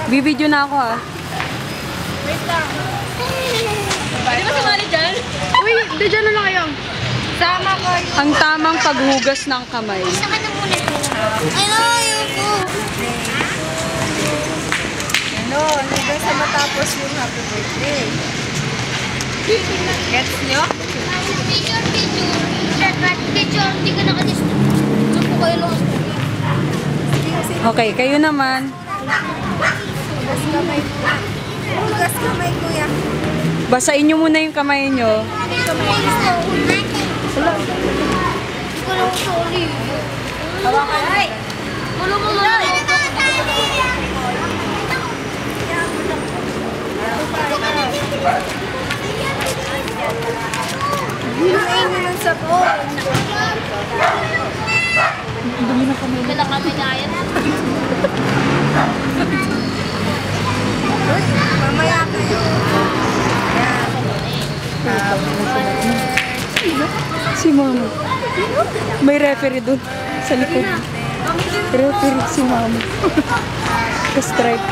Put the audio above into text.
Bibidyo na ako ah. Wait lang. Pwede ba sumali dyan? Uy, dyan na lang kayo. Sama kayo. Ang tamang paghugas ng kamay. Isa ka na muna. Ano, ayoko. Ano, hanggang sa matapos yung happy birthday. Gets nyo? Picture. Hindi ka nakadista. Gusto ko kayo lang. Okay, kayo naman. Hugas kamay kuya. Hugas kamay kuya. Basain nyo muna yung kamay nyo. Hawakan ay! Hinain nyo ng sabon. Hindi na kami gaya. Mamaya kayo. Si Mama. May referee dun sa likod. Referee si Mama. Ka-strike.